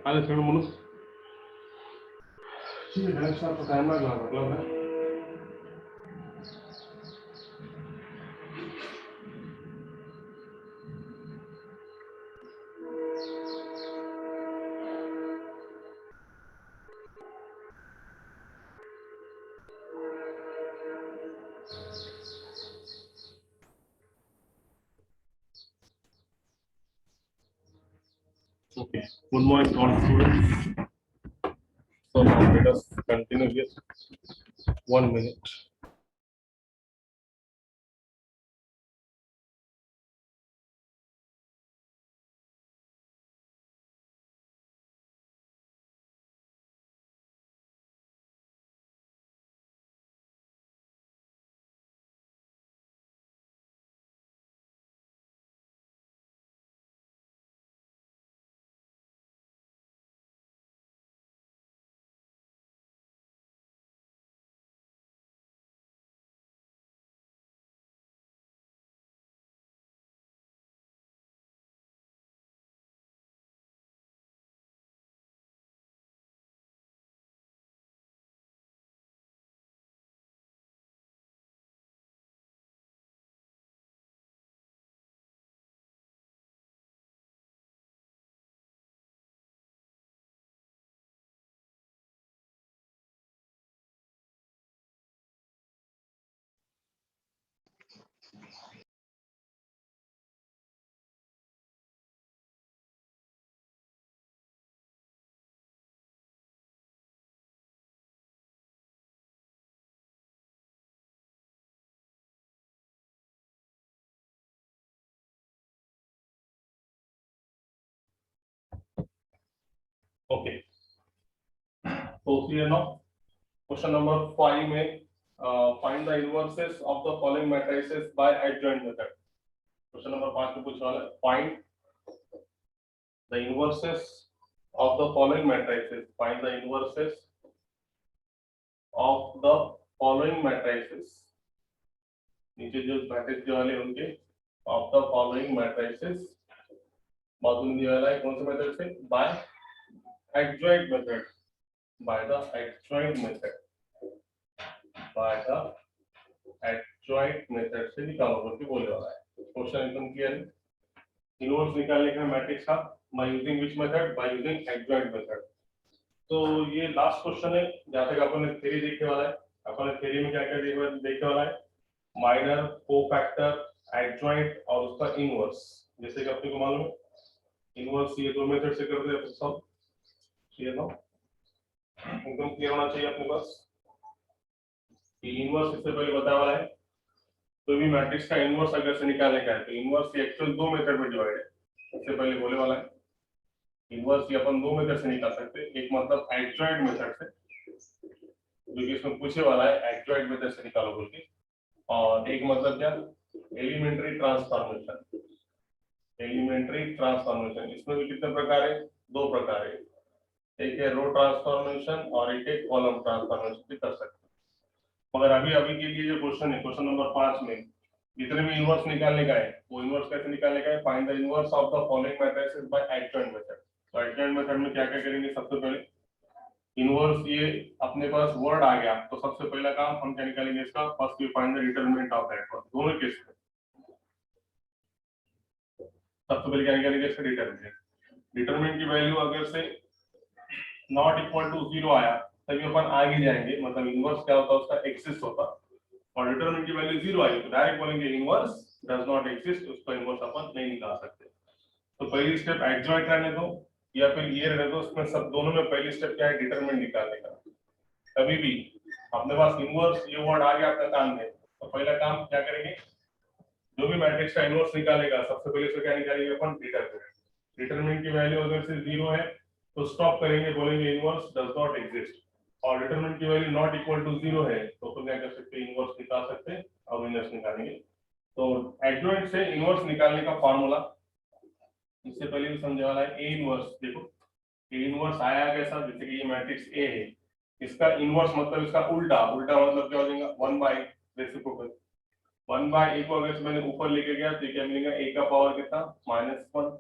आधे सेकंड म्हणून ठीक है डायरेक्ट आपको टाइम लगा मतलब है okay good morning all students so now let us continue here 1 minute okay so here now question number 5 में find the inverses of the following matrices by adjoint method question number 5 में पूछा है find the inverses of the following matrices find the inverses of the following matrices नीचे जो matrix जो वाले उनके of the following matrices बाजू दिया वाला है कौन से मेथड से by adjoint method by the adjoint method by the adjoint method से निकालो बोल के बोलने वाला है क्वेश्चन एकदम क्लियर है इनवर्स निकालने का मैट्रिक्स का by using which method by using adjoint method तो ये लास्ट क्वेश्चन है जहां तक अपन ने थ्योरी देखने वाला है अपन ने थ्योरी में क्या क्या देखने वाला है माइनर कोफैक्टर एडजॉइंट और उसका इनवर्स जैसे कि अपने को मालूम है इनवर्स ये दो मेथड से करते हैं सब क्लियर ना एकदम क्लियर होना चाहिए अपने पास कि इनवर्स इससे पहले बताया वाला है तो भी मैट्रिक्स का इनवर्स अगर से निकालने का है तो इनवर्स एक्चुअल दो मेथड में डिवाइड है इससे पहले बोले वाला है इनवर्स ये अपन दो मेथड से निकाल सकते हैं एक मतलब एडजॉइंट मेथड से जो कि इसमें पूछे वाला है एडजॉइंट मेथड से निकालो बोल के और एक मतलब क्या एलिमेंट्री ट्रांसफॉर्मेशन इसमें भी कितने प्रकार है दो प्रकार है एक है रो ट्रांसफॉर्मेशन और एक है कॉलम ट्रांसफॉर्मेशन भी कर सकते हैं मगर अभी के लिए जो क्वेश्चन है क्वेश्चन नंबर 5 में जितने भी इनवर्स निकालने का है वो इनवर्स कैसे निकालने का है find the inverse of the following matrices by adjoint method तो एडजॉइंट मेथड में क्या क्या करेंगे सबसे पहले इनवर्स ये अपने पास वर्ड आ गया तो सबसे पहला काम हम क्या निकालेंगे इसका first we find the determinant of that दोनों केस में सबसे पहले क्या निकालेंगे इसका डिटरमिनेंट की वैल्यू अगर से नॉट इक्वल टू 0 आया तभी अपन आगे जाएंगे मतलब इनवर्स क्या होता है उसका एक्सिस्ट होता और डिटरमिनेंट की वैल्यू 0 आई तो डायरेक्ट बोलेंगे इनवर्स डज नॉट एक्सिस्ट उसका इनवर्स अपन नहीं निकाल सकते तो पहली स्टेप एडजॉइंट रहने दो या फिर ये रहने दो उसमें सब दोनों में पहली स्टेप क्या है डिटरमिनेंट निकालने का कभी भी अपने पास इनवर्स ये वर्ड आ गया अपने काम में तो पहला काम क्या करेंगे जो भी मैट्रिक्स का इनवर्स निकालेगा सबसे पहले इसको क्या निकालेंगे अपन डिटरमिनेंट की वैल्यू अगर से 0 है तो स्टॉप करेंगे बोलेंगे इनवर्स डज नॉट एग्जिस्ट और डिटरमिनेंट की वैल्यू नॉट इक्वल टू 0 है तो अपन क्या कर सकते हैं इनवर्स निकाल सकते हैं और इनवर्स निकालेंगे तो एडजॉइंट से इनवर्स निकालने का फार्मूला इससे पहले भी समझने वाला है ए इनवर्स देखो ए इनवर्स आया कैसा जैसे कि ये मैट्रिक्स ए है इसका इनवर्स मतलब इसका उल्टा मतलब क्या हो जाएगा 1 बाय रेसिप्रोकल 1 बाय ए को अगर मैंने ऊपर लेके गया तो क्या मिलेगा ए का पावर कितना -1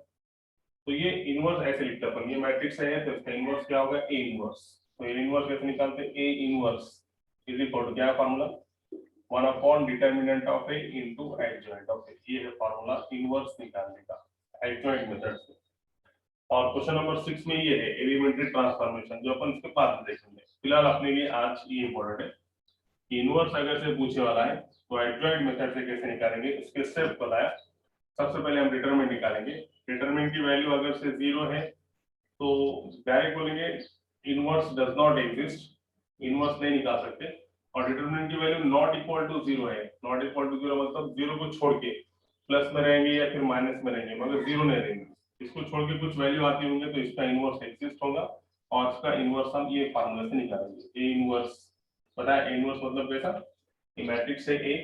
तो ये इनवर्स ऐसे लिखते हैं अपन, ये मैट्रिक्स है तो इसका इनवर्स क्या होगा, ए इनवर्स। तो ये इनवर्स कैसे निकालते हैं, A inverse is equal to क्या formula, 1 upon determinant of A into adjoint of A. ये है फार्मूला इनवर्स निकालने का एडजॉइंट मेथड से। और क्वेश्चन नंबर 6 में ये है एलिमेंट्री ट्रांसफॉर्मेशन, जो अपन इसके बाद देखेंगे। फिलहाल अपने लिए आज ये इंपॉर्टेंट है कि इनवर्स अगर से पूछने वाला है तो एडजॉइंट मेथड से कैसे निकालेंगे, इसके स्टेप बताया। सबसे पहले हम डिटरमिनेंट निकालेंगे। डिटरमिनेंट की वैल्यू अगर से 0 है तो डायरेक्ट बोलेंगे inverse does not exist, inverse नहीं निकाल सकते। और डिटरमिनेंट की वैल्यू नॉट इक्वल टू 0 है, नॉट इक्वल टू 0 मतलब 0 को छोड़ के प्लस में रहेंगे या फिर माइनस में रहेंगे, मगर 0 नहीं रहेंगे। इसको छोड़ के कुछ वैल्यू आती होंगे तो इसका इनवर्स एग्जिस्ट होगा, और इसका इनवर्स हम ये फार्मूला से निकालेंगे। ए इनवर्स पता है, इनवर्स मतलब कैसा, ये मैट्रिक्स है ए,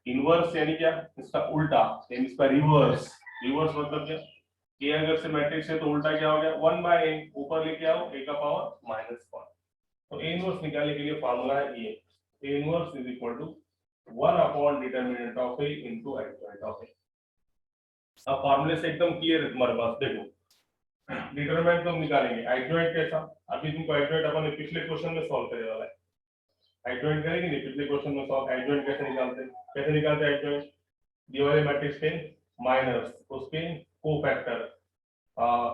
इनवर्स यानी क्या, इसका उल्टा यानी इसका रिवर्स। रिवर्स मतलब क्या, ए अगर से मैट्रिक्स है तो उल्टा क्या हो गया, 1 बाय ए, ऊपर लेके आओ ए का पावर -1। तो ए इनवर्स निकालने के लिए फार्मूला है ये, A inverse is equal to 1 upon determinant of A into adjoint of A. अब फार्मूले से एकदम क्लियर है तुम्हारे पास, देखो डिटरमिनेंट तो निकालेंगे, एडजॉइंट कैसा, अभी तुमको एडजॉइंट अपन ने पिछले क्वेश्चन में सॉल्व करे वाला है। एडजॉइंट करेंगे नहीं, पिछले क्वेश्चन में सॉल्व एडजॉइंट कैसे निकालते हैं, कैसे निकालते हैं एडजॉइंट, दिए वाले मैट्रिक्स के माइनस उसके कोफैक्टर,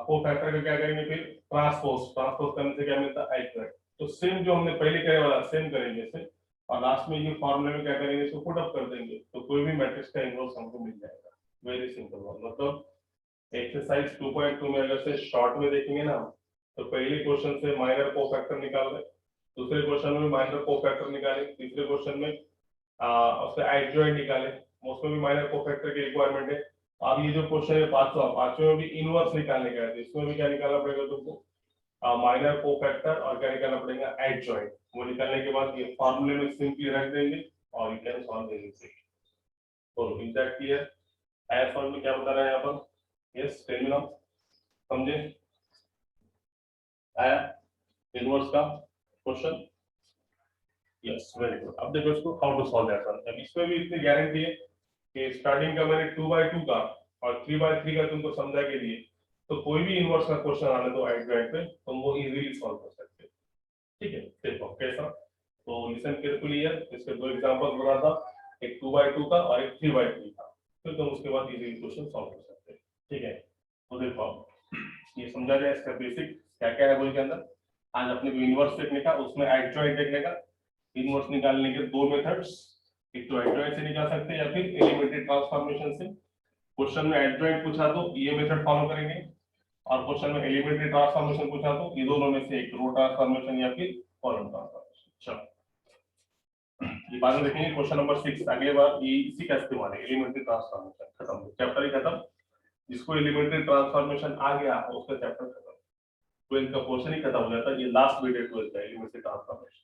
कोफैक्टर का क्या करेंगे, फिर ट्रांसपोज, ट्रांसपोज करने से क्या मिलता है एडजॉइंट। तो सेम जो हमने पहले करे वाला सेम करेंगे इसे, और लास्ट में ये फार्मूले में क्या करेंगे, इसको पुट अप कर देंगे तो कोई भी मैट्रिक्स का इनवर्स हमको मिल जाएगा। Very simple one. मतलब एक्सरसाइज 2.2 में अगर से शॉर्ट में देखेंगे ना, तो पहले क्वेश्चन से माइनर कोफैक्टर निकाल रहे, दूसरे क्वेश्चन में माइनर कोफैक्टर निकाले, तीसरे क्वेश्चन में उसका एडजॉइंट निकाले, उसमें भी माइनर कोफैक्टर की रिक्वायरमेंट है। अब ये जो क्वेश्चन है पांचवा में भी इनवर्स निकालने का है, इसमें भी क्या निकालना पड़ेगा तुमको, माइनर कोफैक्टर और क्या निकालना पड़ेगा, एडजॉइंट। वो निकालने के बाद ये फार्मूले में सिंपली रख देंगे और यू कैन सॉल्व दिस। तो इज दैट क्लियर, आया समझ में क्या बता रहा है यहाँ पर, यस टेल मी नाउ, समझे, आया इनवर्स का क्वेश्चन, यस वेरी गुड। अब देखो इसको how to solve that one. अब इसमें भी इतनी गारंटी है कि स्टार्टिंग का मैंने 2/2 का और 3/3 का तुमको समझा के दिए, तो कोई भी इनवर्स का क्वेश्चन आने दो एडजॉइंट पे तुम वो इजीली सॉल्व कर सकते हो। ठीक है, देखो कैसा, तो लिसन केयरफुली हियर, इसके दो एग्जांपल्स बना था, एक 2/2 का और एक 3/3 का, फिर तुम उसके बाद इजीली क्वेश्चन सॉल्व कर सकते हो। ठीक है, तो देखो ये समझा जाए इसका बेसिक क्या क्या है बोल के अंदर। आज अपने को इनवर्स देखने का, उसमें एडजॉइंट देखने का। इनवर्स निकालने के दो मेथड्स, एक तो एडजॉइंट से निकाल सकते हैं या फिर एलिमेंट्री ट्रांसफॉर्मेशन से। क्वेश्चन में एडजॉइंट पूछा तो ये मेथड फॉलो करेंगे, और क्वेश्चन में एलिमेंट्री ट्रांसफॉर्मेशन पूछा तो ये दोनों में से एक, रो ट्रांसफॉर्मेशन या फिर कॉलम ट्रांसफॉर्मेशन। चलो ये बाद में देखेंगे। क्वेश्चन नंबर 6 अगले बार ये इसी का इस्तेमाल है, एलिमेंट्री ट्रांसफॉर्मेशन खत्म, चैप्टर ही खत्म। जिसको एलिमेंट्री ट्रांसफॉर्मेशन आ गया उसका चैप्टर खत्म, 12th का पोर्शन ही खत्म हो जाता है। ये लास्ट वीडियो 12th का एलिमेंट्री ट्रांसफॉर्मेशन।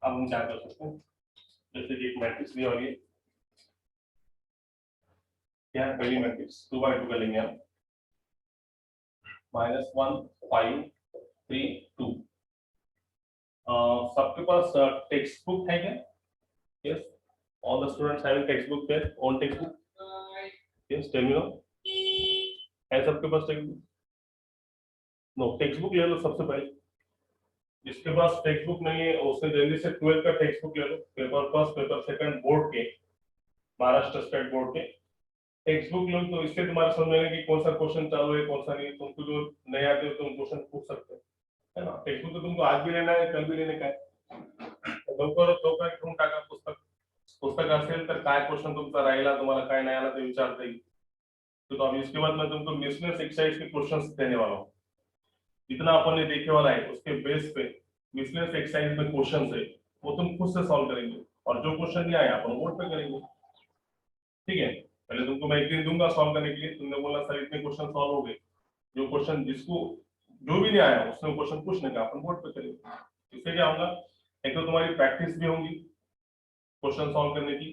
अब हम क्या कर सकते हैं, जैसे कि एक मैट्रिक्स दिया हुआ है, क्या है पहली मैट्रिक्स 2/2 का लेंगे हम, -1 5 3 2। सबके पास टेक्स्ट बुक है क्या, yes, all the students having text book there, own text book, yes tell me now, है सबके पास text book, no text book ले लो सबसे पहले। जिसके पास टेक्स्ट बुक नहीं है उसने जल्दी से 12th का टेक्स्ट बुक ले लो, paper first paper second board के, महाराष्ट्र स्टेट बोर्ड के टेक्स्ट बुक लो, तो इससे तुम्हारा समझ में आएगा कि कौन सा क्वेश्चन चालू है कौन सा नहीं। तुमको जो नहीं आते हो तुम क्वेश्चन पूछ सकते हो, है ना। टेक्स्ट बुक तो तुमको आज भी लेना है, कल भी लेने का है। लवकर घेऊन टाका पुस्तक, पुस्तक असेल तर काय क्वेश्चन तुमचा राहिला, तुम्हाला काय नाही आला ते विचारता येईल। तो अभी इसके बाद मैं तुमको मिसलेनियस एक्सरसाइज के क्वेश्चंस देने वाला हूँ। जितना अपन ने देखे वाला है उसके बेस पे मिसलेनियस एक्सरसाइज में क्वेश्चंस है वो तुम खुद से सॉल्व करेंगे, और जो क्वेश्चन नहीं आया अपन बोर्ड पे करेंगे। ठीक है, पहले तुमको मैं एक दिन दूंगा सॉल्व करने के लिए, तुमने बोला सर इतने क्वेश्चन सॉल्व हो गए, जो क्वेश्चन जिसको जो भी नहीं आया उसने क्वेश्चन पूछने का, अपन बोर्ड पे करेंगे। इससे क्या होगा, एक तो तुम्हारी प्रैक्टिस भी होगी क्वेश्चन सॉल्व करने की,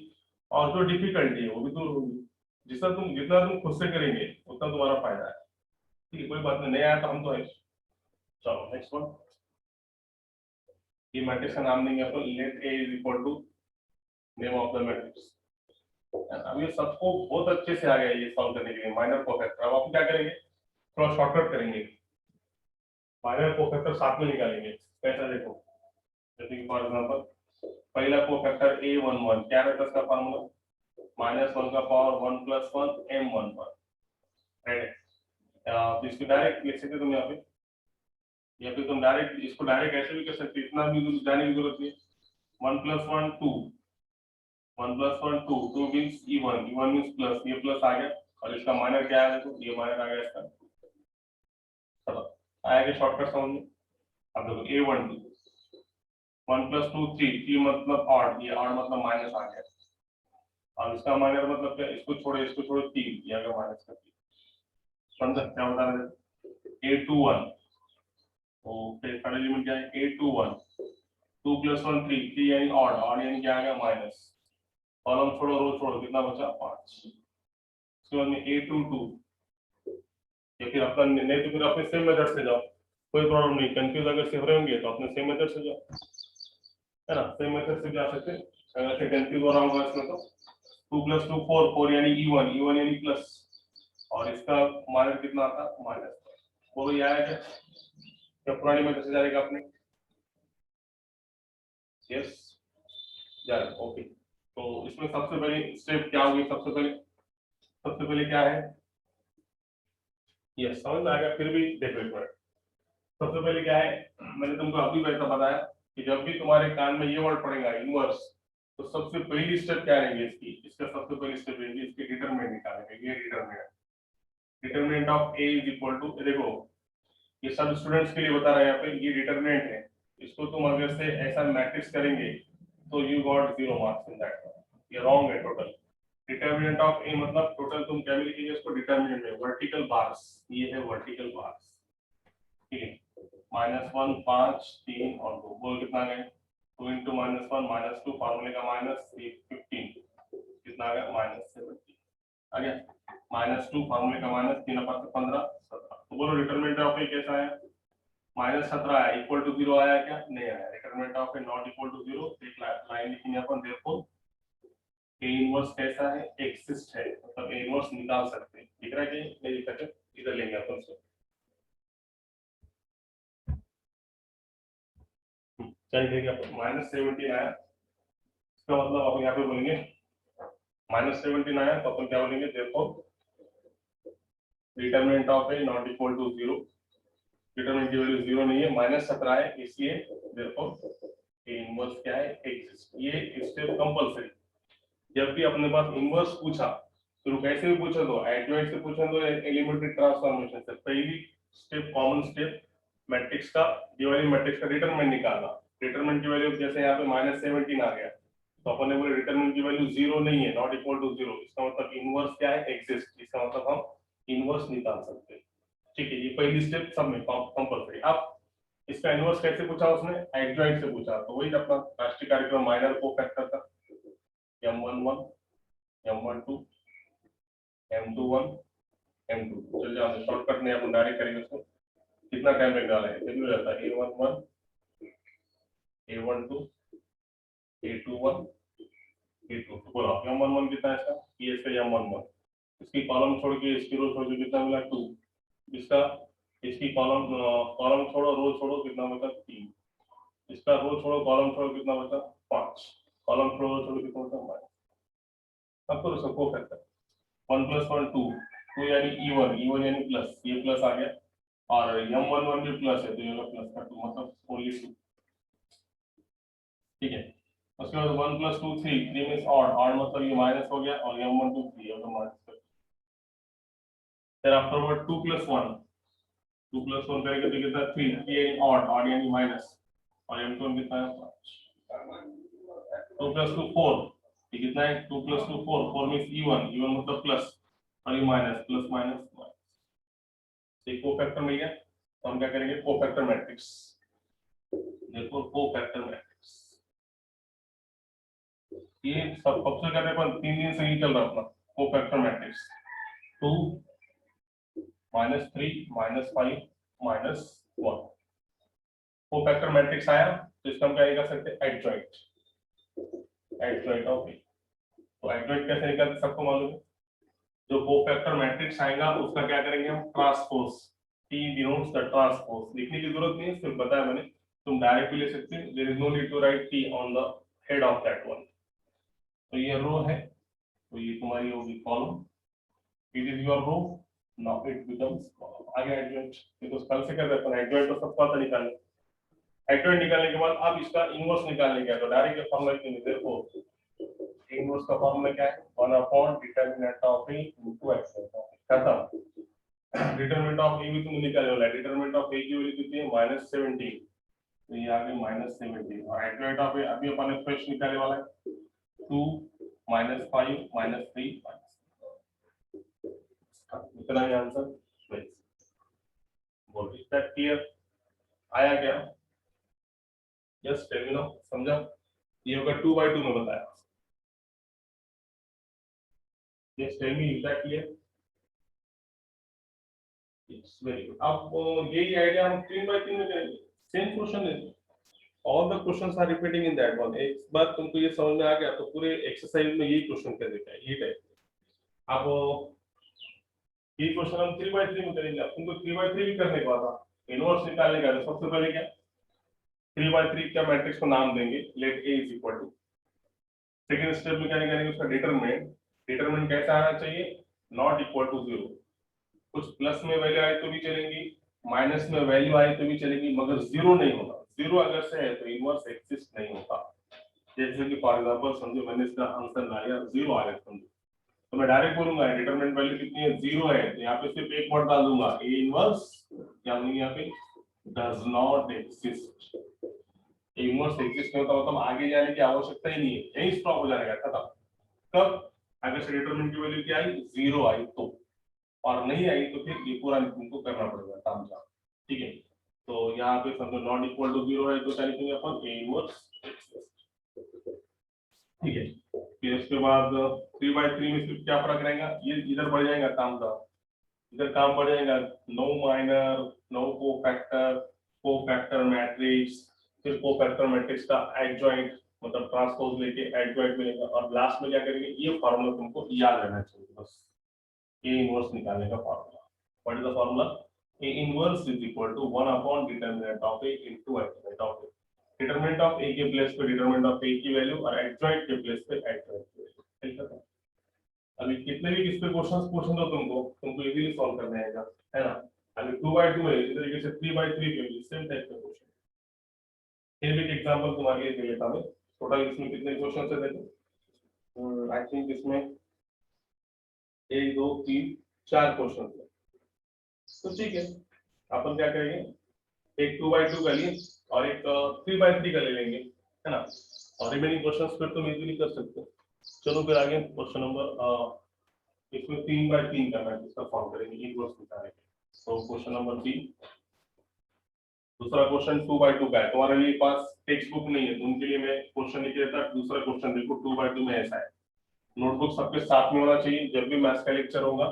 और जो डिफिकल्टी है वो भी दूर होगी। जितना तुम खुद से करेंगे उतना तुम्हारा फायदा है। ठीक है, कोई बात नहीं आया तो हम तो है। चलो नेक्स्ट वन, ये मैट्रिक्स का नाम देंगे अपन, let A is equal to name of the matrix, अब ये सबको बहुत अच्छे से आ गया ये सॉल्व करने के लिए माइनर कोफैक्टर। अब आप क्या करेंगे, थोड़ा शॉर्टकट करेंगे, माइनर कोफैक्टर साथ में निकालेंगे। कैसा देखो, जैसे कि फॉर एग्जांपल पहला कोफैक्टर a11 क्या रहता है इसका फार्मूला, -1 का पावर 1 + 1 m1 राइट। तो इसको डायरेक्ट लिख सकते तुम यहाँ पे, या फिर तुम डायरेक्ट इसको डायरेक्ट ऐसे भी कर सकते, इतना भी जाने की जरूरत नहीं। 1 + 1 2, 1 + 1 2, 2 means e1, e1 means plus, ये प्लस आ गया और इसका माइनर क्या है, देखो ये माइनर आ गया इसका। चलो आया कि शॉर्टकट समझ में। अब देखो a12 1 + 2 3, 3 मतलब ऑड, ये ऑड मतलब माइनस आ गया और इसका माइनर मतलब क्या, इसको छोड़े 3, ये आ गया माइनस का 3। समझ क्या बता रहे थे, a21 तो फिर पहले लिमिट क्या है, a21 2 + 1 3, 3 यानी ऑड, ऑड यानी क्या आ गया माइनस, कॉलम छोड़ो रो छोड़ो, कितना बचा 5। उसके बाद में a22, या फिर अपना नहीं तो फिर अपने सेम मेथड से जाओ, कोई प्रॉब्लम नहीं, कंफ्यूज अगर से हो रहे होंगे तो अपने सेम मेथड से जाओ, है ना, सेम मेथड से जा सकते हैं। अगर से कंफ्यूज हो रहा होगा इसमें तो 2 + 2 4, 4 यानी e1, e1 यानी प्लस, और इसका माइनस कितना आता माइनस। वो भी आया क्या पुरानी मेथड से जाएगा अपने, यस जाएगा, ओके। तो इसमें सबसे पहले स्टेप क्या होगी, सबसे पहले क्या है, यस समझ में आ गया, फिर भी देखो एक मिनट। सबसे पहले क्या है, मैंने तुमको अभी वैसा बताया कि जब भी तुम्हारे कान में ये वर्ड पड़ेगा इनवर्स, तो सबसे पहली स्टेप क्या रहेगी इसकी, इसका सबसे पहली स्टेप रहेगी इसकी डिटरमिनेंट निकालेंगे। ये determinant of a is equal to, देखो ये सब स्टूडेंट्स के लिए बता रहा है यहाँ पे, ये डिटरमिनेंट है, इसको तुम अगर से ऐसा मैट्रिक्स करेंगे तो you got 0 marks in that, ये रॉन्ग है टोटल। डिटरमिनेंट ऑफ a मतलब टोटल तुम क्या लिखेंगे इसको डिटरमिनेंट में, वर्टिकल बार्स, ये है वर्टिकल बार्स, ठीक है। -1 5 3 और 2, बोल कितना गए, 2 × -1 -2, फार्मूले का माइनस 15, कितना आ गया -70 आ गया, -2 फार्मूले का माइनस 3 × 15 17। तो बोलो डिटरमिनेंट ऑफ ए कैसा है, -17 आया, इक्वल टू 0 आया क्या, नहीं आया। Determinant of A not equal to 0, एक लाइन लिखेंगे अपन, देयरफॉर ए इनवर्स कैसा है, एक्सिस्ट है, मतलब ए इनवर्स निकाल सकते हैं, दिख रहा है कि नहीं दिख रहा है, इधर लेंगे अपन से। चल ठीक है, -17 आया, इसका मतलब अपन यहाँ पे बोलेंगे -17 आया तो अपन क्या बोलेंगे, देखो determinant of A not equal to 0, determinant की वैल्यू 0 नहीं है, -17 है, इसलिए देखो ए इनवर्स क्या है, एक्सिस्ट। ये स्टेप कंपलसरी, जब भी अपने पास इनवर्स पूछा तो कैसे भी पूछा, तो एडजॉइंट से पूछा तो एलिमेंट्री ट्रांसफॉर्मेशन से, पहली स्टेप कॉमन स्टेप मैट्रिक्स का, डिवाइडिंग मैट्रिक्स का डिटरमिनेंट निकालना। डिटरमिनेंट की वैल्यू जैसे यहाँ पे -17 आ गया, तो अपन ने बोले डिटरमिनेंट की वैल्यू 0 नहीं है, नॉट इक्वल टू 0, इसका मतलब इनवर्स क्या है, एक्सिस्ट, इसका मतलब हम इनवर्स निकाल सकते हैं, ठीक है। ये पहली स्टेप सब में कंपलसरी। अब इसका इनवर्स कैसे पूछा उसने, एडजॉइंट से पूछा, तो वही अपना राष्ट्रीय कार्यक्रम माइनर कोफैक्टर था, m11 m12 m21 m2, चल जाओ शॉर्टकट में अपन डायरेक्ट करेंगे उसको, कितना टाइम लग रहा है, जल्दी हो जाता है, a11 a12 a21 a2, तो बोला m11 कितना है इसका, ये इसका m11, इसकी कॉलम छोड़ के इसकी रो छोड़ के कितना मिला 2, इसका इसकी कॉलम छोड़ो रो छोड़ो कितना बचा 3, इसका रो छोड़ो कॉलम छोड़ो कितना बचा 5, कॉलम छोड़ो रो छोड़ो कितना बचा -, अब करो सबको फैक्टर, 1 + 1 2, 2 यानी e1 यानी प्लस, ये प्लस आ गया, और m11 भी प्लस है तो ये प्लस का 2 मतलब ओनली 2, ठीक है। उसके बाद 1 + 2 3, 3 मींस ऑड, ऑड मतलब ये माइनस हो गया, और m12 3 है तो माइनस कर, फिर आफ्टरवर्ड 2 + 1, 2 + 1 करेंगे तो कितना 3, 3 यानी ऑड, ऑड यानी माइनस, और m2 कितना है 5, 2 + 2 4, ये कितना है 2 + 2 4, 4 मींस e1, e1 मतलब प्लस, और ये माइनस, प्लस माइनस माइनस, एक कोफैक्टर मिल गया, तो हम क्या करेंगे कोफैक्टर मैट्रिक्स, देखो कोफैक्टर मैट्रिक्स, ये सब सबसे करने पर 3 दिन से ही चल रहा अपना कोफैक्टर मैट्रिक्स, 2 -3 -5 -1, कोफैक्टर मैट्रिक्स आया तो इसका हम क्या कर सकते हैं, एडजॉइंट ऑफ ए, तो एडजॉइंट कैसे निकालते सबको मालूम है, जो कोफैक्टर मैट्रिक्स आएगा उसका क्या करेंगे हम, transpose, T denotes the transpose, लिखने की जरूरत नहीं है, सिर्फ बताया मैंने, तुम डायरेक्ट भी ले सकते हो, there is no need to write T on the head of that one. तो ये रो है, तो ये तुम्हारी होगी column, it is your row, now it becomes column. आगे एडजॉइंट, देखो कल से कर रहे हैं एडजॉइंट, तो सबको आता निकालने, एडजॉइंट निकालने के बाद अब इसका इनवर्स निकालने का, तो डायरेक्ट ये फॉर्मूला क्यों नहीं, देखो इनवर्स का फॉर्मूला क्या है, 1 upon determinant of A into x, खत्म। डिटरमिनेंट ऑफ ए भी तुमने निकाले वाला है, डिटरमिनेंट ऑफ ए की वैल्यू कितनी है, -17, तो ये आ गई -17, और एडजॉइंट ऑफ ए अभी अपन ने फ्रेश निकाले वाला है 2 -5 -3 इतना ही आंसर। बोल इज दैट क्लियर, आया क्या, यस टेल मी नाउ, समझा, ये होगा 2/2 में बताया, yes tell me is that clear, it's very good. अब यही आइडिया हम 3/3 में करेंगे, सेम क्वेश्चन है, all the questions are repeating in that one. एक बार तुमको ये समझ में आ गया तो पूरे एक्सरसाइज में यही क्वेश्चन कर देता है, ये टाइप। अब ये क्वेश्चन हम 3/3 में करेंगे, अब तुमको 3/3 भी करने का था, इनवर्स निकालने का, तो सबसे पहले क्या 3/3 क्या मैट्रिक्स को नाम देंगे, let A is equal to, second step में क्या निकालेंगे उसका डिटरमिनेंट, डिटरमिनेंट कैसा आना चाहिए, नॉट इक्वल टू 0, कुछ प्लस में वैल्यू आए तो भी चलेंगी, माइनस में वैल्यू आए तो भी चलेगी, मगर जीरो नहीं होगा, जीरो अगर से है तो इनवर्स एक्सिस्ट नहीं होता। जैसे कि फॉर एग्जांपल समझो मैंने इसका आंसर लाया 0 आया, समझो तो मैं डायरेक्ट बोलूंगा डिटरमिनेंट वैल्यू कितनी है, 0 है, तो यहाँ पे सिर्फ एक वर्ड डाल दूंगा, ए इनवर्स, क्या बोलेंगे यहाँ पे, does not exist, inverse exist नहीं होता, मतलब आगे जाने की आवश्यकता ही नहीं है, यही स्टॉप हो जाएगा, खत्म। कब, अगर से डिटरमिनेंट की वैल्यू क्या आई, 0 आई तो, और नहीं आई तो फिर ये पूरा तुमको करना पड़ेगा काम जाम, ठीक है। तो यहाँ पे समझो नॉट इक्वल टू 0 है तो क्या लिखेंगे अपन, ए इनवर्स, ठीक है। फिर उसके बाद 3/3 में सिर्फ क्या फर्क रहेगा, ये इधर बढ़ जाएगा काम का, इधर काम बढ़ जाएगा, नो माइनर, नो को फैक्टर मैट्रिक्स, फिर को फैक्टर मैट्रिक्स का एडजॉइंट, मतलब ट्रांसपोज लेके एडजॉइंट मिलेगा, और लास्ट में क्या करेंगे, ये फॉर्मूला तुमको याद रहना चाहिए बस, ए इनवर्स निकालने का formula, what is the formula, A inverse is equal to 1 upon determinant of A into adjoint of A, determinant of A के प्लेस पे डिटरमिनेंट ऑफ ए की वैल्यू, और एडजॉइंट के प्लेस पे एडजॉइंट की वैल्यू, ठीक है। अभी कितने भी किस पे क्वेश्चंस पूछें तो तुमको इजीली सॉल्व करने आएगा, है ना। अभी 2/2 है, इस तरीके से 3/3 पे भी सेम टाइप का क्वेश्चन। फिर भी एक एग्जांपल तुम्हारे लिए दे लेता हूं, टोटल इसमें कितने क्वेश्चंस है देखो, आई थिंक इसमें 1 2 3 4 क्वेश्चन है, तो ठीक है, अपन क्या करेंगे, एक 2/2 का लिए और एक 3/3 का ले लेंगे, है ना, और रिमेनिंग क्वेश्चंस फिर तुम इजीली कर सकते हो। चलो फिर आगे क्वेश्चन नंबर, इसमें 3/3 का मैट्रिक्स का फॉर्म करेंगे, इनवर्स निकालेंगे। तो क्वेश्चन नंबर 3, दूसरा क्वेश्चन 2/2 का है, तुम्हारे लिए पास टेक्स्ट बुक नहीं है तो उनके लिए मैं क्वेश्चन लिख देता, दूसरा क्वेश्चन देखो 2/2 में ऐसा है, नोटबुक सबके साथ में होना चाहिए, जब भी मैथ्स का लेक्चर होगा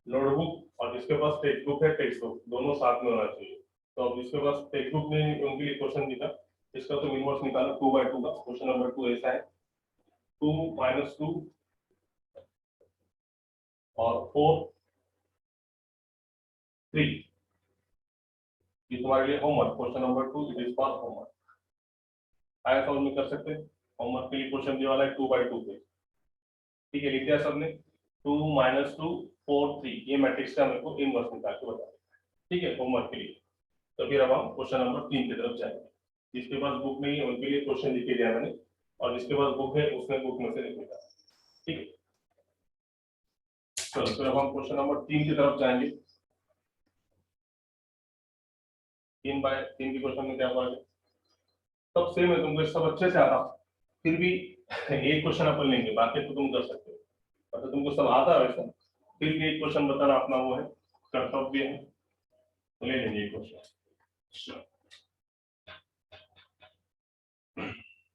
नोटबुक और जिसके पास टेक्स्ट बुक है टेक्स्ट बुक दोनों साथ में होना चाहिए। तो अब जिसके पास टेक्स्ट बुक नहीं है उनके लिए क्वेश्चन लिखा, इसका तुम इनवर्स निकालो 2/2 का। क्वेश्चन नंबर 2 ऐसा है, 2 - 2 और 4 3, ये तुम्हारे लिए homework, question number 2 it is for homework, आया समझ में कर सकते हैं। होमवर्क के लिए क्वेश्चन दिया वाला है 2/2 पे, ठीक है, लिख दिया सबने, 2 - 2 4 3, ये मैट्रिक्स का मेरे को इनवर्स निकाल के बता, ठीक है, होमवर्क के लिए। तो फिर अब हम क्वेश्चन नंबर 3 की तरफ जाएंगे, जिसके पास बुक नहीं है उनके लिए क्वेश्चन लिख के दिया मैंने, और जिसके पास बुक है उसने बुक में से लिख दिया, ठीक है। चलो फिर अब हम क्वेश्चन नंबर 3 की तरफ जाएंगे। 3/3 के क्वेश्चन में क्या हुआ है, सब सेम है, तुमको सब अच्छे से आता, फिर भी एक क्वेश्चन अपन लेंगे, बाकी तो तुम कर सकते हो, मतलब तुमको सब आता है वैसा, फिर भी एक क्वेश्चन बताना अपना वो है, कर्तव्य है, तो ले लेंगे एक क्वेश्चन,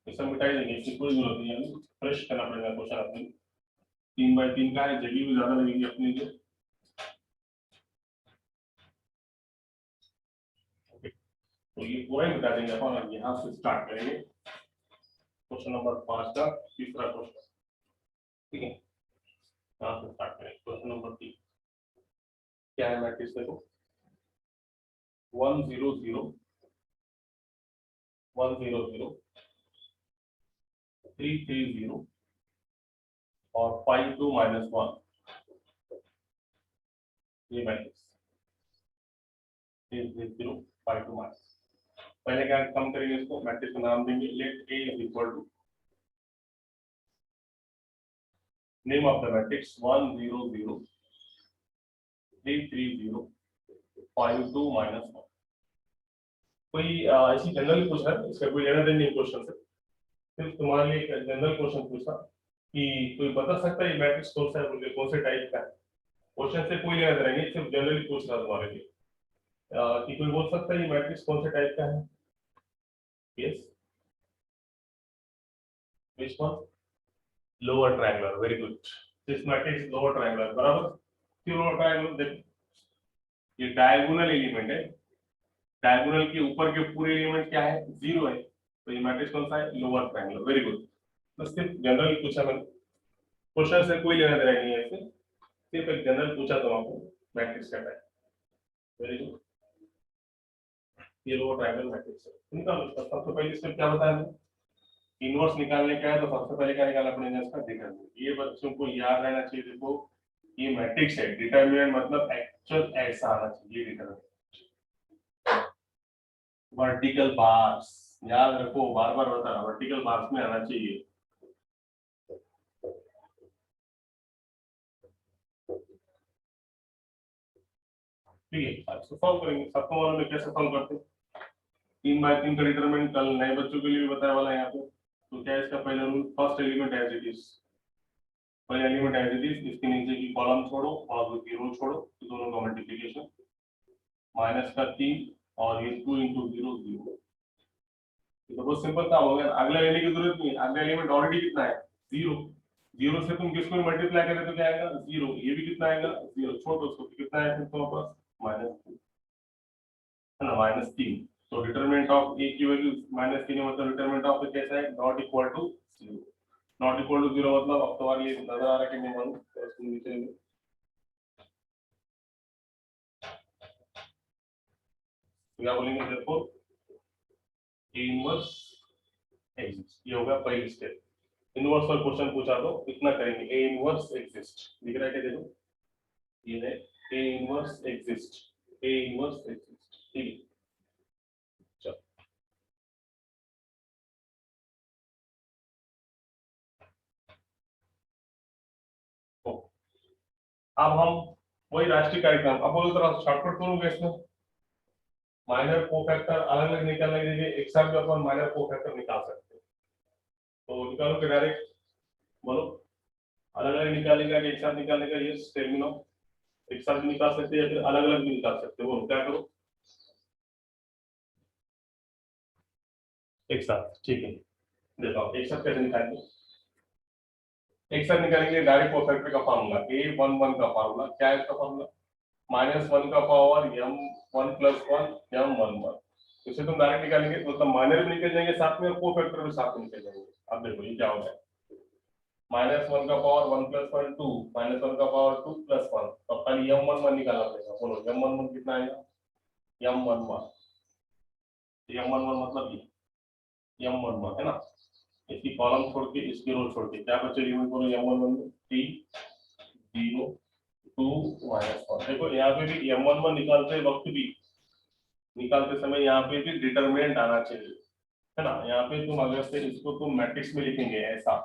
सब मिटाई देंगे, इसकी कोई जरूरत नहीं है, फ्रेश करना पड़ेगा क्वेश्चन अपने। 3/3 का है, जगह भी ज्यादा लगेगी अपने लिए, तो ये पूरा ही मिटा देंगे अपन, और यहाँ से स्टार्ट करेंगे क्वेश्चन नंबर 5 का तीसरा क्वेश्चन। ठीक है, यहाँ से स्टार्ट करें। क्वेश्चन नंबर 3 क्या है मैट्रिक्स देखो, 1 0 0 1 0 0 3 3 0 और 5 2 -1, ये मैट्रिक्स 3 3 0 5 2 -, पहले क्या कम करेंगे, इसको मैट्रिक्स का नाम देंगे, let A is equal to name of the matrix 1 0 0 3 3 0 5 2 -1। कोई ऐसी जनरल पूछ रहा है, इसका कोई लेना देना नहीं क्वेश्चन से, सिर्फ तुम्हारे लिए एक जनरल क्वेश्चन पूछा कि कोई बता सकता है ये मैट्रिक्स कौन सा है, बोलिए कौन से टाइप का है। क्वेश्चन से कोई लेना देना नहीं, सिर्फ जनरली पूछ रहा तुम्हारे लिए कि कोई बोल सकता है ये मैट्रिक्स कौन से टाइप का है। Yes, which one? Lower triangular, very good. This matrix lower triangular, बराबर। क्यों लोअर ट्रायंगुलर? देखो ये डायगोनल एलिमेंट है, डायगोनल के ऊपर के पूरे एलिमेंट क्या है, 0 है, तो ये मैट्रिक्स कौन सा है, लोअर ट्रायंगुलर, वेरी गुड। तो सिर्फ जनरल पूछा मैंने, क्वेश्चन से कोई लेना देना नहीं है, इसे सिर्फ एक जनरल पूछा तो आपको मैट्रिक्स का टाइप, वेरी गुड। ये लोअर ट्रायंगुलर मैट्रिक्स है, निकालो इसका। सबसे पहले इसमें क्या बताया मैंने, इनवर्स निकालने का है, तो सबसे पहले क्या निकालना पड़ेगा, इसका डिटरमिनेंट। ये बच्चों को याद रहना चाहिए। देखो ये मैट्रिक्स है, डिटरमिनेंट मतलब एक्चुअल ऐसा आना चाहिए डिटरमिनेंट। वर्टिकल बार्स याद रखो, बार बार बता रहा, वर्टिकल बार्स में आना चाहिए। ठीक है, इसको सॉल्व करेंगे। सबको मालूम है कैसे सॉल्व करते हैं, 3 बाय 3 का डिटरमिनेंट कल नए बच्चों के लिए भी बताया वाला है यहाँ पे। तो क्या है इसका पहला rule, first element as it is, पहला एलिमेंट एज इट इज, इसके नीचे की कॉलम छोड़ो और उसकी रो छोड़ो, तो दोनों का मल्टीप्लिकेशन, माइनस का 3 और ये 2 × 0 0। तो बहुत सिंपल काम हो गया, अगला लेने की जरूरत नहीं है, अगला एलिमेंट ऑलरेडी कितना है, 0। 0 से तुम किसको मल्टीप्लाई करें तो क्या आएगा, 0। ये भी कितना आएगा, 0। छोड़ दो उसको, कितना है फिर तो वापस -2 है ना, -3। तो डिटरमिनेंट ऑफ ए की वैल्यू -3 है, मतलब डिटरमिनेंट ऑफ ए कैसा है, not equal to 0। Not equal to 0 मतलब अब तुम्हारे लिए नजर आ रहा है कि नहीं मालूम, तो इसको नीचे ले, क्या बोलेंगे, therefore ए इनवर्स एग्जिस्ट। ये होगा पहली स्टेप। इनवर्स पर क्वेश्चन पूछा तो इतना करेंगे, ए इनवर्स एग्जिस्ट, दिख रहा है क्या, देखो ये है A inverse exist, A inverse exist. ठीक है, चलो तो अब हम वही राष्ट्रीय कार्यक्रम, अब बोलो जरा शॉर्टकट करूंगा इसमें, माइनर कोफैक्टर अलग अलग निकालने के लिए एक साथ भी अपन माइनर कोफैक्टर निकाल सकते हैं। तो निकालो कि डायरेक्ट बोलो, अलग अलग निकालेगा कि एक साथ निकालेगा, ये टर्मिनो एक साथ भी निकाल सकते हैं या फिर अलग अलग भी निकाल सकते हो, क्या करो, एक साथ। ठीक है, देखो एक साथ कैसे निकालेंगे, एक साथ निकालेंगे डायरेक्ट कोफैक्टर का फार्मूला, a11 का फार्मूला क्या है, इसका फार्मूला -1 का पावर m1 + 1 m11। इसे तुम डायरेक्ट निकालेंगे तो मतलब माइनर भी निकल जाएंगे साथ में और कोफैक्टर भी साथ में निकल जाएंगे। अब देखो ये क्या हो गया, -1 का पावर 1 + 1 2, -1 का पावर 2 + 1, तो खाली m11 निकालना पड़ेगा। बोलो m11 कितना आएगा, m11 मतलब ये m11 है ना, इसकी कॉलम छोड़ के इसकी रो छोड़ के क्या बचेगी, मैं बोलो m11 में 3 0 2 -1। देखो यहाँ पे भी m11 निकालते वक्त भी, निकालते समय यहाँ पे भी डिटरमिनेंट आना चाहिए, है ना। यहाँ पे तुम अगर से इसको तुम मैट्रिक्स में लिखेंगे ऐसा,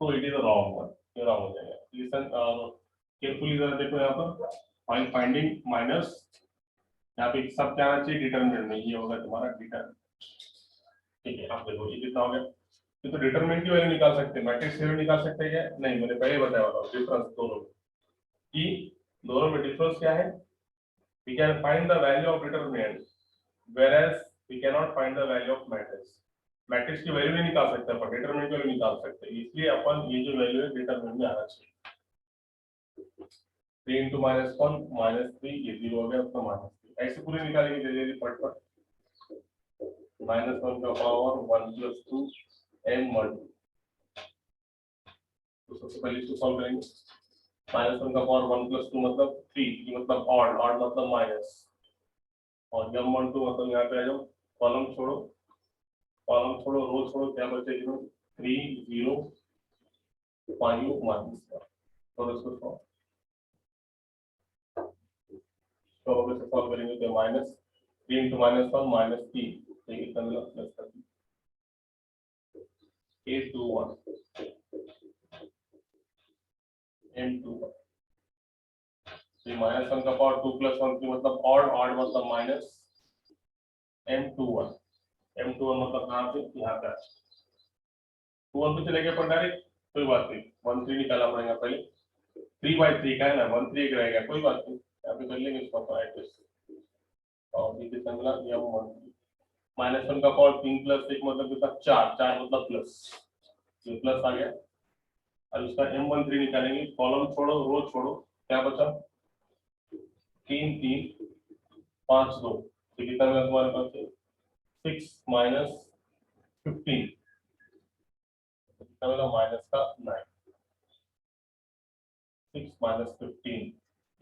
तो इट इज रॉन्ग वन, ये रॉन्ग हो जाएगा। लिसन केयरफुली जरा देखो यहाँ पर, फाइंड फाइंडिंग माइनस, यहाँ पे सब क्या आना चाहिए, डिटरमिनेंट में, ये होगा तुम्हारा डिटरमिनेंट। ठीक है, अब देखो ये कितना हो गया, ये तो डिटरमिनेंट की वैल्यू निकाल सकते हैं, मैट्रिक्स की वैल्यू निकाल सकते हैं क्या, नहीं, मैंने पहले बताया था डिफरेंस दोनों में, कि दोनों में डिफरेंस क्या है, we can find the value of determinant whereas we cannot find the value of matrix। Matrix की वैल्यू नहीं निकाल सकते पर डिटरमिनेंट की वैल्यू निकाल सकते हैं, इसलिए अपन ये जो वैल्यू है डिटरमिनेंट में आना चाहिए। 3 × -1 -3, ये 0 हो गया, उसका -3 ऐसे पूरे निकालेंगे जल्दी जल्दी फट फट। -1 का पावर 1 + 2 m1, तो सबसे पहले इसको सॉल्व करेंगे। -1 का पावर 1 + 2 मतलब 3 मतलब ऑड, ऑड मतलब माइनस, और m12 मतलब यहाँ पे आ जाओ, कॉलम छोड़ो, रो छोड़ो, क्या बचेगा 3 0 5 माइनस, और इसको सॉल्व से सॉल्व करेंगे तो -3 × -1 -3, तो ये कितना मिला +30, 821 m21, ये -1 का पावर 2 + 1 3 मतलब ऑड, ऑड मतलब माइनस, m21 मतलब कहाँ पे, यहाँ पे 2 1 पे चले गए पर डायरेक्ट, कोई बात नहीं, 1 3 निकालना पड़ेगा पहले, 3/3 का है ना, 1 3 एक रहेगा, कोई बात नहीं, यहाँ पे कर लेंगे इसको एडजस्ट, और ये कितना मिला m1 -1 का पावर 3 + 1 मतलब कितना 4, 4 मतलब प्लस, ये प्लस आ गया। अब इसका m13 निकालेंगे, कॉलम छोड़ो, रो छोड़ो, क्या बचा 3 3 5 2, तो कितना मिला तुम्हारे पास 6 - 15, कितना मिला माइनस का 9, 6 - 15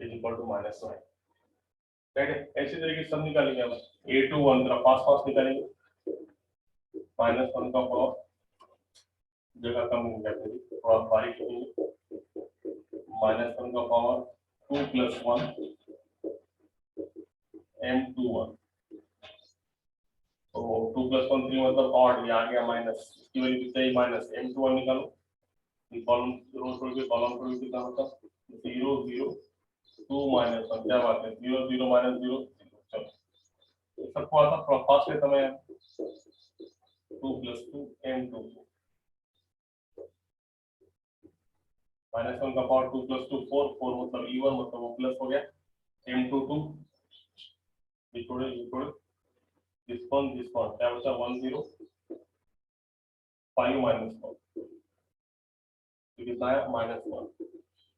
= -9, राइट है। ऐसे तरीके से सब निकालेंगे हम, a21 का पास निकालेंगे, -1 का पावर, जगह कम हो जाती है थोड़ा बारीक करेंगे, -1 का पावर 2 + 1 m21, तो 2 + 1 3 मतलब ऑड, ये आ गया माइनस, इसकी वैल्यू कितना है माइनस, m21 निकालो, कॉलम रो छोड़ के कॉलम छोड़ के कितना होता 0 0 2 -1, क्या बात है 0 0 -0, चलो सबको आता फास्ट है समय 2 + 2 m2, -1 का पावर 2 + 2 4 4 मतलब e1 मतलब वो प्लस हो गया, m22 छोड़े दिस वन क्या बचा 1 0 5 -1, तो कितना है -1,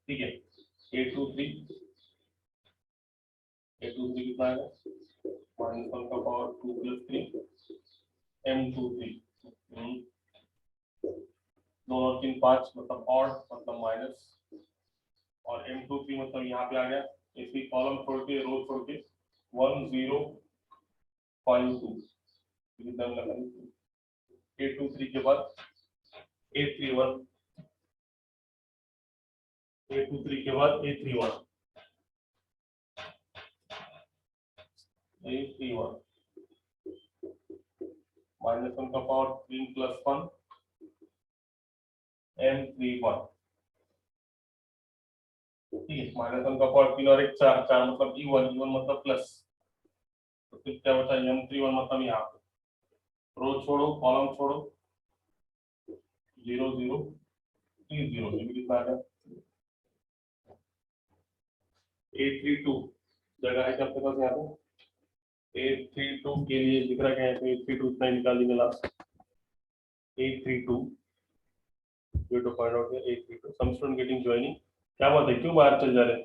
ठीक है। a23 कितना है -1 का पावर 2 + 3 m23, 2 और 3 5 मतलब ऑड मतलब माइनस, और m23 मतलब यहाँ पे आ गया, इसी कॉलम छोड़ के रो छोड़ के 1 0 5 2, कितना लगा a23 के बाद a31, a23 के बाद a31 -1 का पावर 3 + 1 m31, ठीक है, -1 का पावर 3 और 1 4 4 मतलब e1 मतलब प्लस, तो फिर क्या बचा m31 मतलब यहाँ पे रो छोड़ो कॉलम छोड़ो 0 0 3 0, ये भी कितना आ गया a32, जगह है क्या आपके पास यहाँ पे, a32 के लिए दिख रहा क्या है, तो a32 इतना ही निकाल देंगे last, a32 you to find out here a32, some student getting joining, क्या बात है क्यों बाहर चल जा रहे हैं,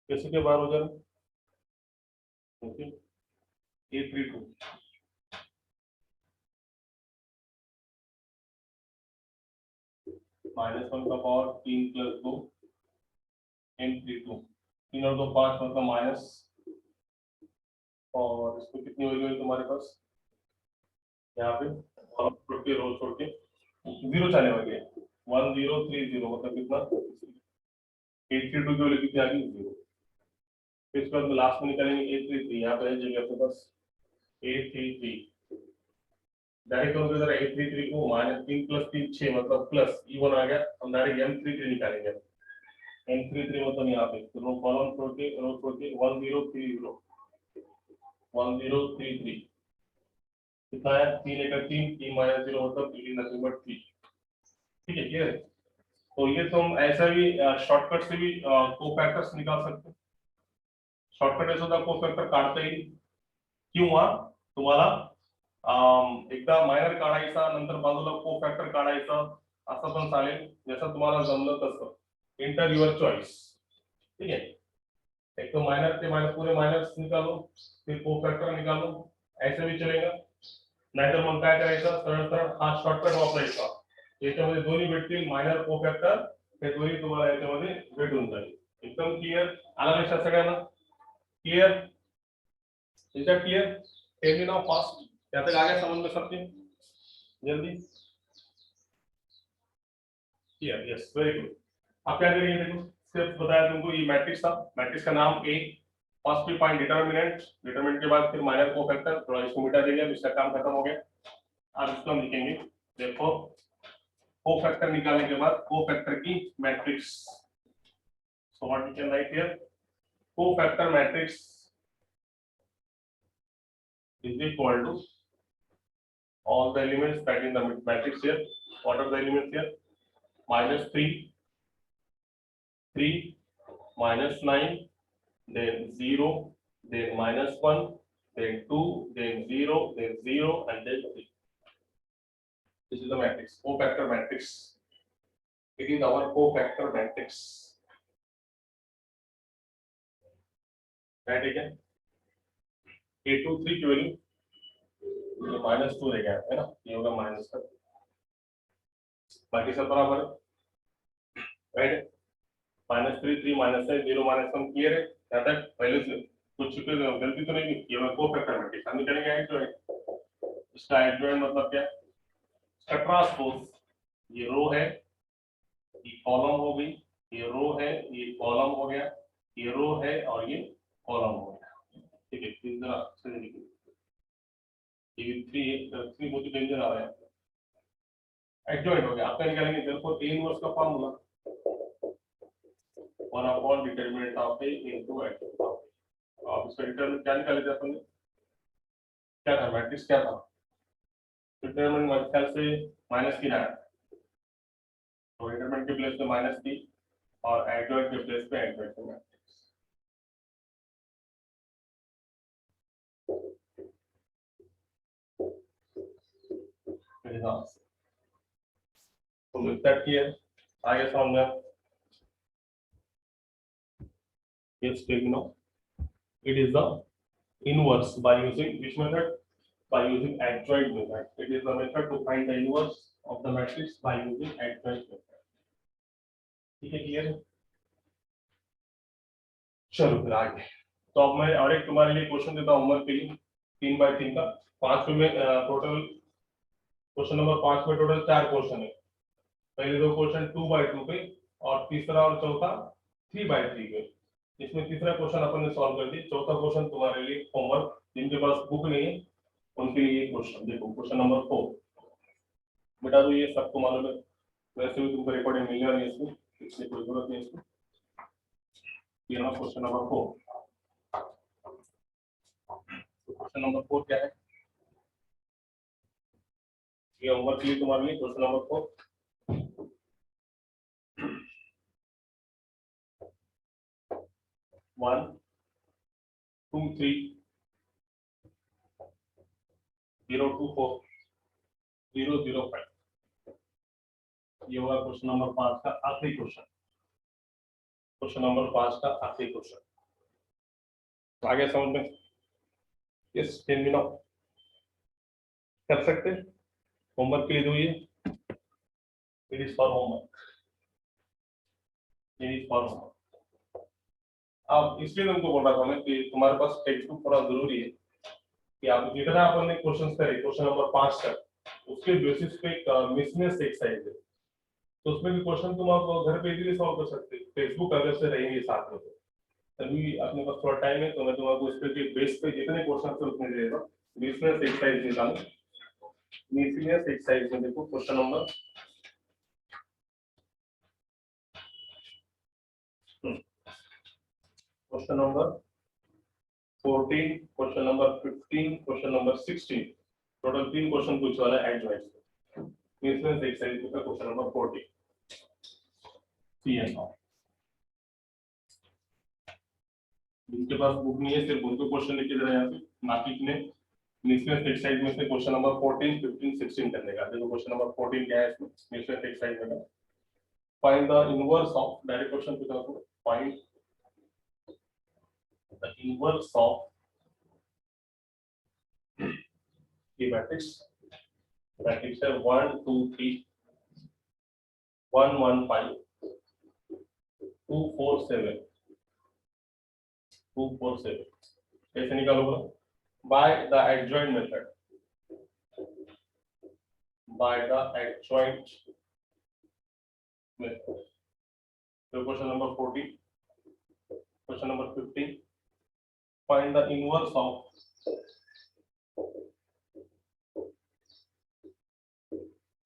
कैसे क्या बाहर हो जा रहे हैं, ओके a32 -1 का पावर 3 + 2 m32, 3 और 2 5 मतलब माइनस, और इसको कितनी वैल्यू है तुम्हारे पास यहाँ पे, और छोड़ के रो छोड़ के 0 जाने वाले 1 0 3 0 मतलब कितना a32 की वैल्यू कितनी आ गई 0, फिर इसके बाद लास्ट में निकालेंगे a33, यहाँ पे है जगह आपके पास a33, डायरेक्ट करोगे जरा a33 को -3 + 3 6 मतलब प्लस e1 आ गया, हम डायरेक्ट m33 निकालेंगे, m33 मतलब यहाँ पे तो कॉलम छोड़ के रो छोड़ के 1 0 3 0 1 0 3 3, कितना है 3 1 3 3 -0 मतलब 3 नथिंग बट 3, ठीक है क्लियर, तो ये तुम ऐसा भी शॉर्टकट से भी कोफैक्टर्स निकाल सकते हो, शॉर्टकट ऐसा होता कोफैक्टर काढता येईल किंवा तुम्हाला एकदा मायनर काढायचा नंतर बाजूला कोफॅक्टर काढायचा असं पण चालेल, जसं तुम्हाला जमलं तसं, इंटर युअर चॉइस, ठीक है, एक तो माइनर के माइनस पूरे माइनस निकालो फिर कोफॅक्टर निकालो, ऐसे भी चलेगा, नाहीतर मग काय करायचं सरळ सरळ हा शॉर्टकट वापरायचा, याच्यामध्ये दोन्ही भेटतील मायनर कोफॅक्टर हे दोन्ही तुम्हाला याच्यामध्ये भेटून जाईल एकदम क्लिअर आला लक्षात सगळ्यांना clear is clear tell me now fast यहाँ तक आ गया समझ में सबके जल्दी क्लियर यस वेरी गुड आप क्या करेंगे देखो सिर्फ बताया तुमको ये मैट्रिक्स का नाम ए फर्स्ट भी फाइंड डिटरमिनेंट के बाद फिर माइनर कोफैक्टर थोड़ा इसको मिटा देंगे इसका काम खत्म हो गया अब इसको हम लिखेंगे देखो कोफैक्टर निकालने के बाद कोफैक्टर की matrix so what we can write here cofactor matrix is equal to all the elements that in the matrix here. What are the elements here? Minus 3, 3, minus 9, then 0, then minus 1, then 2, then 0, then 0, and then 3. This is the matrix, cofactor matrix. It is our cofactor matrix. Right again? A2 3 की value ये -2 रहेगा है ना ये होगा minus का बाकी सब बराबर राइट -3 3 -9 0 -1 क्लियर है यहाँ तक पहले से कुछ गलती तो नहीं की ये कोफैक्टर मैट्रिक्स हम निकालेंगे एडजॉइंट इसका एडजॉइंट मतलब क्या इसका ट्रांसपोज ये रो है ये कॉलम हो गई ये रो है ये कॉलम हो गया ये रो है और ये कॉलम हो गया ठीक है फिर जरा से लिखिए ये 3 बहुत डेंजर आ रहा है एडजॉइंट हो गया आपका निकालेंगे therefore a इनवर्स का formula 1 upon determinant of a into adjoint of आप इसका डिटरमिनेंट क्या निकाले थे अपन ने क्या था मैट्रिक्स क्या था डिटरमिनेंट मेरे ख्याल से माइनस की आया तो डिटरमिनेंट के प्लेस पे माइनस थी और एडजॉइंट के प्लेस पे एडजॉइंट है तो मिलता है आगे समझ में yes take now it is the inverse by using which method by using adjoint method it is the method to find the inverse of the matrix by using adjoint method ठीक है clear चलो फिर आगे तो अब मैं और एक तुम्हारे लिए क्वेश्चन देता हूं होमवर्क के लिए 3 बाय 3 का 5 में टोटल क्वेश्चन नंबर 5 में टोटल 4 क्वेश्चन है पहले दो क्वेश्चन 2 बाय 2 पे और तीसरा और चौथा 3 बाय 3 पे इसमें तीसरा क्वेश्चन अपन ने सॉल्व कर दिया चौथा क्वेश्चन तुम्हारे लिए होमवर्क जिनके पास बुक नहीं है उनके लिए ये क्वेश्चन देखो क्वेश्चन नंबर 4 बेटा तो ये सबको मालूम है वैसे भी तुमको रिकॉर्डिंग मिल रही है इसमें इसलिए कोई जरूरत नहीं इसको ये ना क्वेश्चन नंबर 4 क्वेश्चन नंबर 4 क्या है ये होमवर्क के लिए तुम्हारे लिए क्वेश्चन नंबर 4 1 2 3 0 2 4 0 0 5 ये होगा क्वेश्चन नंबर 5 का आखिरी क्वेश्चन नंबर 5 का आखिरी क्वेश्चन आगे समझ में यस 10 मिनट कर सकते होमवर्क के लिए दो ये it is for homework it is for homework अब इसलिए तुमको बोल रहा था मैं कि तुम्हारे पास टेक्स्ट बुक थोड़ा जरूरी है कि आप जितना अपन ने क्वेश्चंस करे क्वेश्चन नंबर 5 तक उसके बेसिस पे मिसमैच एक्सरसाइज है तो उसमें भी क्वेश्चन तुम आप घर पे इजीली सॉल्व कर सकते टेक्स्ट बुक अगर से रहेंगे साथ में तो तभी अपने पास थोड़ा टाइम है तो मैं तुम्हारे इस पे बेस पे जितने क्वेश्चन है उतने दे देगा मिसमैच एक्सरसाइज निकालो मिसमैच एक्सरसाइज में देखो question number question number 14 question number 15 question number 16 total 3 question पूछने वाला है एडवाइस मिसमैच एक्सरसाइज का क्वेश्चन नंबर 14 सीएस जिनके पास बुक नहीं है सिर्फ उनको क्वेश्चन लिखे जरा यहाँ पे बाकी ने मिसमैच एक्सरसाइज में से क्वेश्चन नंबर 14 15 16 करने का देखो क्वेश्चन नंबर 14 क्या है इसमें मिसमैच एक्सरसाइज में find the inverse of direct question पूछा आपको find the inverse of the matrix है 1 2 3 115 247 247 कैसे निकालोगे? By the adjoint method, by the adjoint method. So question number 40, question number 50, find the inverse of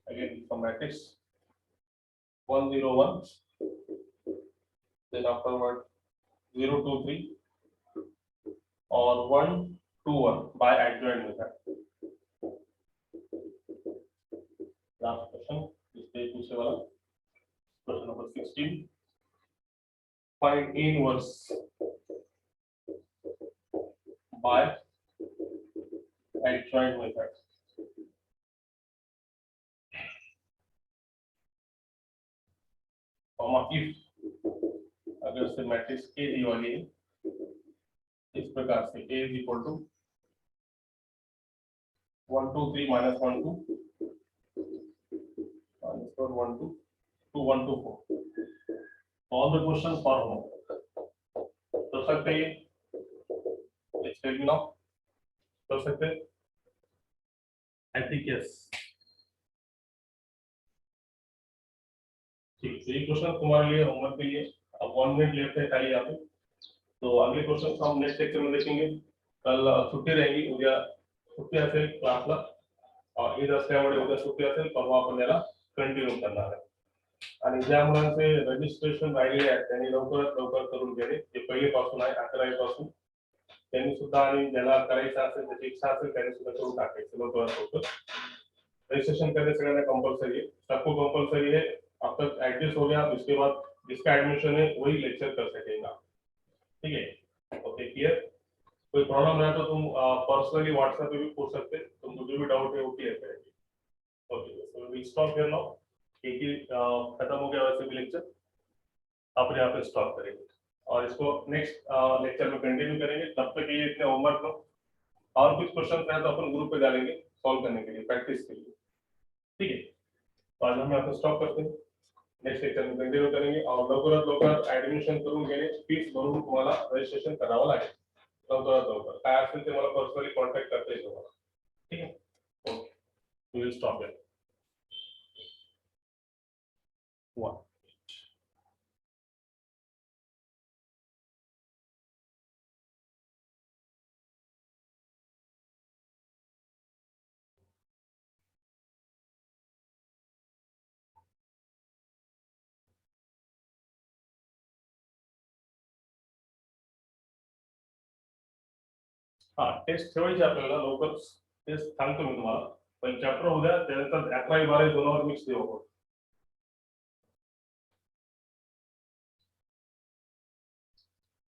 again some matrix 101, then afterward 023 or 121 by adjoint method. Last question, this page पूछने वाला. Question number 16, find inverse by adjoint method. If अगर से matrix A दी वाली है इस प्रकार से A is equal to 1 2 3 minus 1 2 minus 4 1 2 2 1 2 4. All the questions for home. कर सकते हैं? Let's tell me now. कर सकते हैं? I think yes. ठीक, तो ये क्वेश्चन तुम्हारे लिए होमवर्क के लिए. अब 1 मिनट लेट है खाली यहाँ पे. तो अगले क्वेश्चन को हम नेक्स्ट लेक्चर में देखेंगे. कल छुट्टी रहेगी, उद्या सुट्टी असेल क्लासला. ईद असल्यामुळे उद्या सुट्टी असेल, परवा आपण याला कंटिन्यू करणार आहे. आणि ज्या मुलांचे रजिस्ट्रेशन राहिले आहे त्यांनी लवकरात लवकर करून घेणे. जे पहिलेपासून आहे 11वी पासून त्यांनी सुद्धा, आणि ज्याला करायचं असेल त्याची इच्छा असेल त्यांनी सुद्धा करून टाकायचं लवकरात लवकर. रजिस्ट्रेशन करने सगळ्यांना कंपल्सरी है, सबको कंपल्सरी है. अब तक एडजस्ट हो गया, उसके बाद जिसका एडमिशन है वही लेक्चर कर सकेगा. ठीक है, ओके क्लियर. कोई प्रॉब्लम रहा तो तुम पर्सनली व्हाट्सएप पे भी पूछ सकते हैं. तुमको जो भी डाउट है वो क्लियर करेंगे. Okay, so we stop here now. एक ही खत्म हो गया वैसे भी लेक्चर, आप यहाँ पे स्टॉप करेंगे और इसको नेक्स्ट लेक्चर में कंटिन्यू करेंगे. तब तक ये इतने होमवर्क लो, और कुछ क्वेश्चन है तो अपन ग्रुप पे डालेंगे सॉल्व करने के लिए, प्रैक्टिस के लिए. ठीक है, तो आज हम यहाँ पे स्टॉप करते हैं. नेक्स्ट लेक्चर में कंटिन्यू करेंगे. और लवकरात लवकर ऍडमिशन करून घेणे, फीस भरून तुम्हाला रजिस्ट्रेशन करावं लागेल. लवकरात लवकर काय असेल ते मला पर्सनली कॉन्टॅक्ट करता येईल तुम्हाला. ठीक है, okay, we will stop here. 1. हाँ, टेस्ट ठेवायची आपल्याला लवकर. टेस्ट सांगतो मी तुम्हाला, पण चॅप्टर उद्या त्यानंतर 11 12 दोनावर मिक्स देऊ.